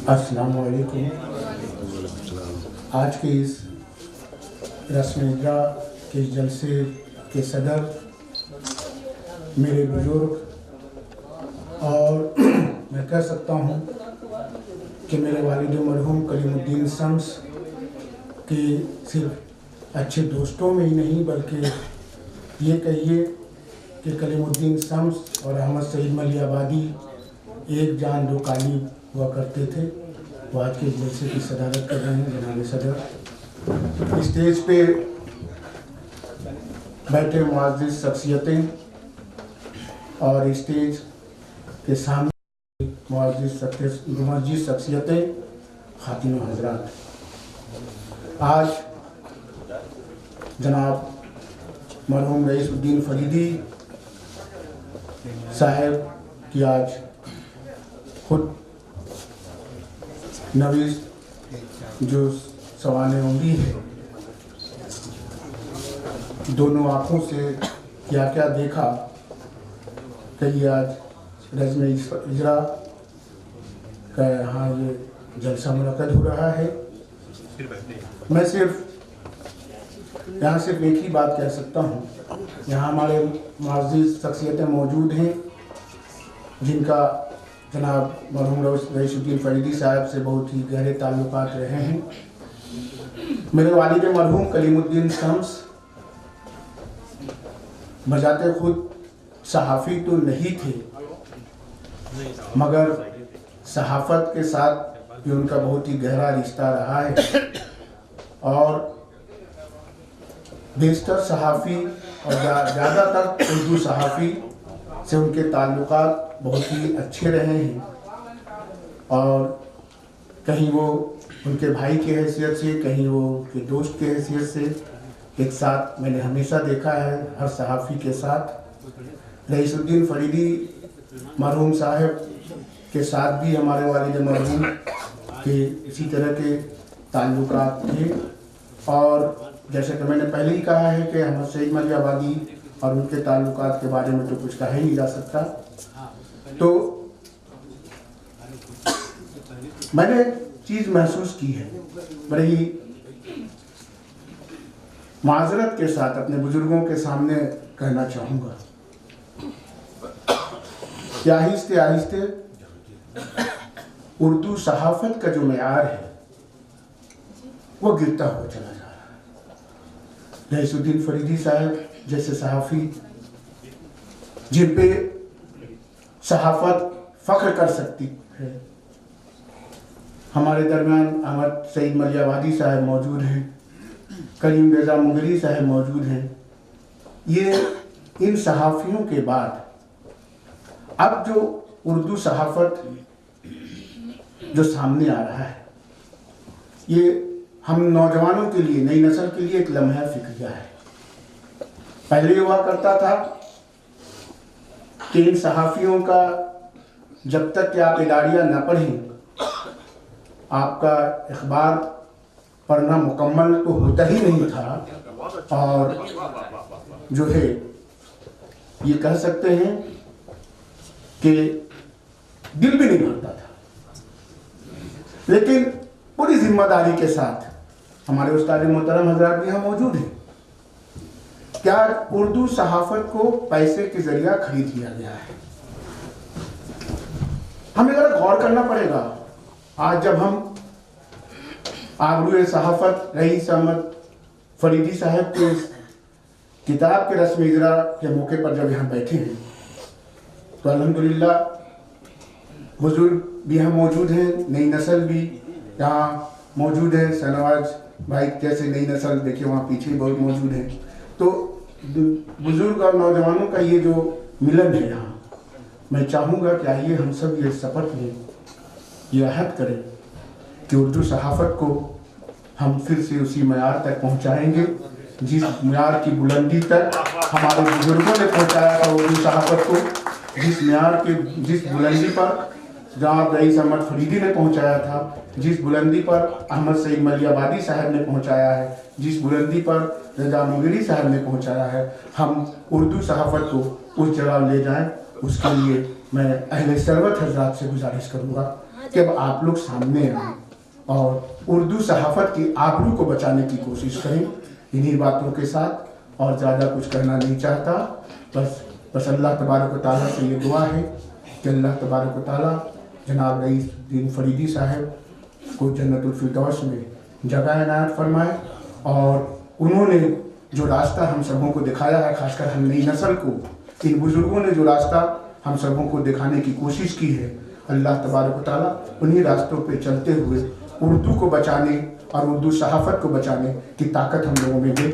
अस्सलाम वालेकुम। आज के इस रस्म इजरा के जलसे के सदर मेरे बुजुर्ग और मैं कह सकता हूँ कि मेरे वालिद मरहूम कलीमुद्दीन शम्स के सिर्फ अच्छे दोस्तों में ही नहीं बल्कि ये कहिए कि कलीमुद्दीन शम्स और अहमद सईद मलियाबादी एक जान दो काली हुआ करते थे। वो आज के जलसे की सदारत कर रहे हैं जनाब सदर। स्टेज पे बैठे मुअज़्ज़िज़ शख्सियतें और स्टेज के सामने मुअज़्ज़िज़ शख्सियतें, ख़ातिन व हज़रात, आज जनाब मरहूम रईसुद्दीन फरीदी साहब की आज खुद नवीस जो सवाने उंगली है, दोनों आँखों से क्या क्या देखा कि आज रज़्म इजरा का यहाँ ये जलसा मुनक़्क़द हो रहा है। मैं यहाँ सिर्फ एक ही बात कह सकता हूँ। यहाँ हमारे मुअज़्ज़िज़ शख्सियतें मौजूद हैं जिनका जनाब मरहूम रईसुद्दीन फरीदी साहब से बहुत ही गहरे ताल्लुकात रहे हैं। मेरे वालिद मरहूम कलीमुद्दीन शम्स बजाते खुद सहाफ़ी तो नहीं थे, मगर सहाफ़त के साथ भी उनका बहुत ही गहरा रिश्ता रहा है और बेशतर सहाफ़ी और ज़्यादातर उर्दू सहाफ़ी से उनके ताल्लुकात बहुत ही अच्छे रहे हैं और कहीं वो उनके भाई की हैसियत से, कहीं वो उनके दोस्त की हैसियत से एक साथ मैंने हमेशा देखा है हर सहाफ़ी के साथ। रईसुद्दीन फरीदी मरहूम साहब के साथ भी हमारे वालिद मरहूम के इसी तरह के ताल्लुकात थे और जैसे कि मैंने पहले ही कहा है कि अहमद सईद मलियाबादी और उनके ताल्लुकात के बारे में तो कुछ कहा ही नहीं जा सकता। तो मैंने चीज़ महसूस की है, बड़ी माजरत के साथ अपने बुजुर्गों के सामने कहना चाहूँगा कि आहिस्ते आहिस्ते उर्दू सहाफ़त का जो मेयार है वो गिरता हुआ चला जा रहा है। रईसुद्दीन फरीदी साहब जैसे सहाफ़ी जिन पे सहाफ़त फ़ख्र कर सकती है, हमारे दरमियान अहमद सईद मलियाबादी साहब मौजूद हैं, करीम रज़ा मुगरी साहब मौजूद हैं। ये इन सहाफ़ियों के बाद अब जो उर्दू सहाफ़त जो सामने आ रहा है, ये हम नौजवानों के लिए, नई नस्ल के लिए एक लम्हा फ़िक्रिया है। पहले हुआ करता था कि इन सहाफ़ियों का जब तक कि आप इदारिया न पढ़ें, आपका अखबार पढ़ना मुकम्मल तो होता ही नहीं था और जो है ये कह सकते हैं कि दिल भी नहीं भरता था। लेकिन पूरी जिम्मेदारी के साथ हमारे उस्ताद मोहतरम हजरात भी यहाँ मौजूद हैं। क्या उर्दू सहाफ़त को पैसे के जरिया खरीद लिया गया है? हमें ज़रा गौर करना पड़ेगा। आज जब हम आबरूए सहाफ़त रईस अहमद फरीदी साहब के इस किताब के रस्म इजरा के मौके पर जब यहाँ बैठे हैं तो अल्हम्दुलिल्लाह बुजुर्ग भी यहाँ मौजूद हैं, नई नस्ल भी यहाँ मौजूद है। शहनवाज भाई जैसे नई नस्ल देखिए वहाँ पीछे बहुत मौजूद है। तो बुजुर्ग और नौजवानों का ये जो मिलन है यहाँ, मैं चाहूँगा कि आइए हम सब ये शपथ लें, ये अहद करें कि उर्दू सहाफ़त को हम फिर से उसी मयार तक पहुँचाएँगे जिस मयार की बुलंदी तक हमारे बुजुर्गों ने पहुँचाया था उर्दू सहाफ़त को, जिस बुलंदी पर जनाब रईस अहमद फरीदी ने पहुँचाया था, जिस बुलंदी पर अहमद सईद मलियाबादी साहब ने पहुँचाया है, जिस बुलंदी पर रज़ा मुगरी साहब ने पहुँचाया है, हम उर्दू सहाफ़त को उस जगह ले जाएं। उसके लिए मैं अहले सरवत हज़रात से गुजारिश करूँगा कि अब आप लोग सामने आए और उर्दू सहाफ़त की आबरू को बचाने की कोशिश करें। इन्हीं बातों के साथ और ज़्यादा कुछ कहना नहीं चाहता। बस अल्लाह तबारक व तआला से ये दुआ है कि अल्लाह तबारक व तआला जनाब रईसुद्दीन फरीदी साहब को जन्नतुल फिरदौस में जगह इनायत फरमाए, और उन्होंने जो रास्ता हम सबों को दिखाया है, खासकर हम नई नस्ल को, इन बुज़ुर्गों ने जो रास्ता हम सबों को दिखाने की कोशिश की है, अल्लाह तबारक व तआला उन्हीं रास्तों पे चलते हुए उर्दू को बचाने और उर्दू सहाफ़त को बचाने की ताकत हम लोगों में दे।